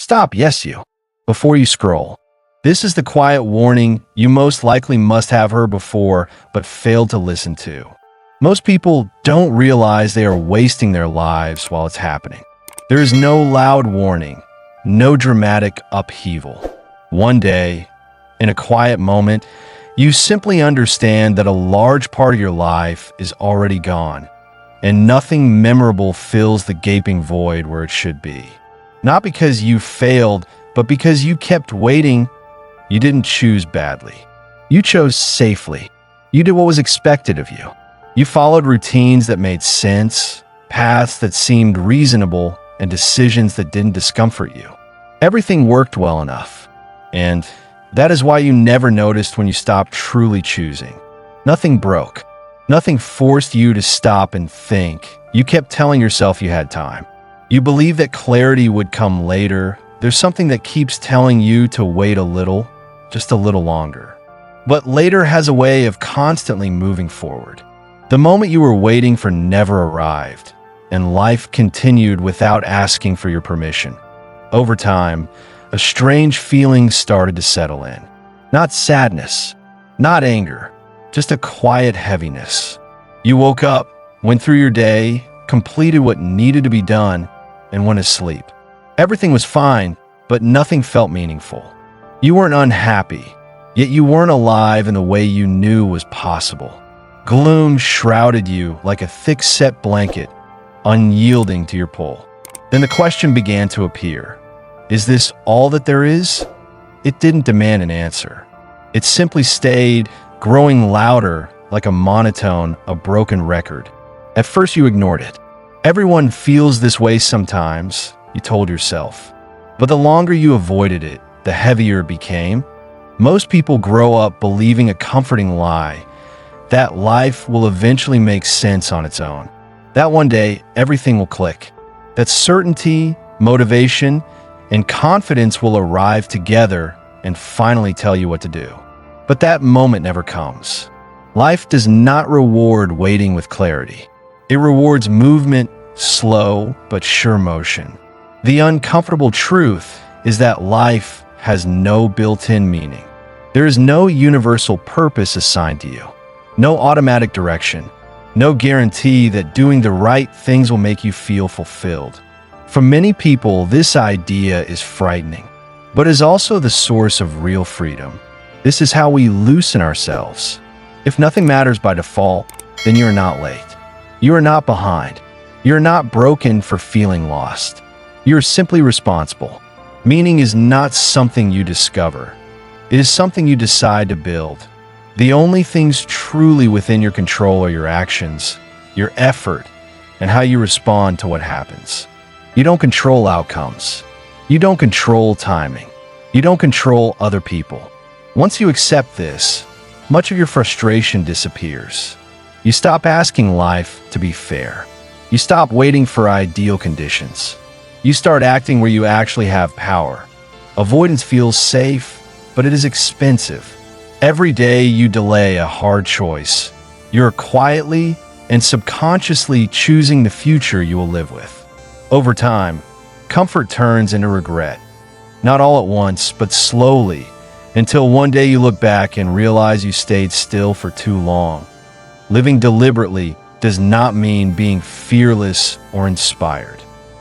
Stop, yes you, before you scroll. This is the quiet warning you most likely must have heard before but failed to listen to. Most people don't realize they are wasting their lives while it's happening. There is no loud warning, no dramatic upheaval. One day, in a quiet moment, you simply understand that a large part of your life is already gone, and nothing memorable fills the gaping void where it should be. Not because you failed, but because you kept waiting. You didn't choose badly. You chose safely. You did what was expected of you. You followed routines that made sense, paths that seemed reasonable, and decisions that didn't discomfort you. Everything worked well enough, and that is why you never noticed when you stopped truly choosing. Nothing broke. Nothing forced you to stop and think. You kept telling yourself you had time. You believed that clarity would come later. There's something that keeps telling you to wait a little, just a little longer. But later has a way of constantly moving forward. The moment you were waiting for never arrived, and life continued without asking for your permission. Over time, a strange feeling started to settle in. Not sadness, not anger, just a quiet heaviness. You woke up, went through your day, completed what needed to be done, and went to sleep. Everything was fine, but nothing felt meaningful. You weren't unhappy, yet you weren't alive in the way you knew was possible. Gloom shrouded you like a thick-set blanket, unyielding to your pull. Then the question began to appear. Is this all that there is? It didn't demand an answer. It simply stayed, growing louder like a monotone, a broken record. At first you ignored it. Everyone feels this way sometimes, you told yourself. But the longer you avoided it, the heavier it became. Most people grow up believing a comforting lie, that life will eventually make sense on its own. That one day, everything will click. That certainty, motivation, and confidence will arrive together and finally tell you what to do. But that moment never comes. Life does not reward waiting with clarity. It rewards movement, slow but sure motion. The uncomfortable truth is that life has no built-in meaning. There is no universal purpose assigned to you, no automatic direction, no guarantee that doing the right things will make you feel fulfilled. For many people, this idea is frightening, but is also the source of real freedom. This is how we loosen ourselves. If nothing matters by default, then you are not late. You are not behind. You are not broken for feeling lost. You are simply responsible. Meaning is not something you discover. It is something you decide to build. The only things truly within your control are your actions, your effort, and how you respond to what happens. You don't control outcomes. You don't control timing. You don't control other people. Once you accept this, much of your frustration disappears. You stop asking life to be fair. You stop waiting for ideal conditions. You start acting where you actually have power. Avoidance feels safe, but it is expensive. Every day you delay a hard choice, you're quietly and subconsciously choosing the future you will live with. Over time, comfort turns into regret. Not all at once, but slowly, until one day you look back and realize you stayed still for too long. Living deliberately does not mean being fearless or inspired.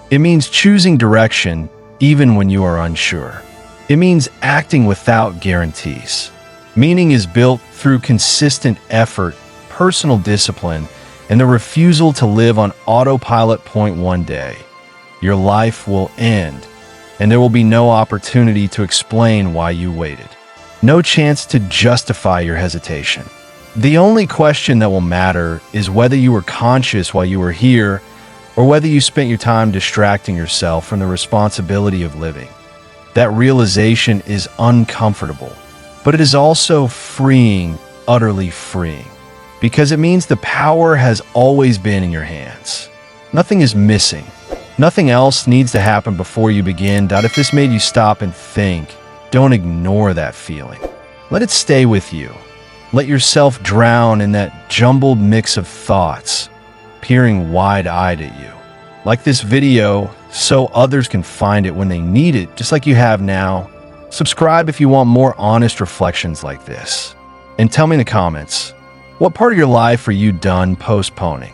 It means choosing direction even when you are unsure. It means acting without guarantees. Meaning is built through consistent effort, personal discipline, and the refusal to live on autopilot. One day, your life will end, and there will be no opportunity to explain why you waited. No chance to justify your hesitation. The only question that will matter is whether you were conscious while you were here, or whether you spent your time distracting yourself from the responsibility of living. That realization is uncomfortable, but it is also freeing, utterly freeing, because it means the power has always been in your hands. Nothing is missing. Nothing else needs to happen before you begin. If this made you stop and think, don't ignore that feeling. Let it stay with you. Let yourself drown in that jumbled mix of thoughts, peering wide-eyed at you. Like this video so others can find it when they need it, just like you have now. Subscribe if you want more honest reflections like this. And tell me in the comments, what part of your life are you done postponing?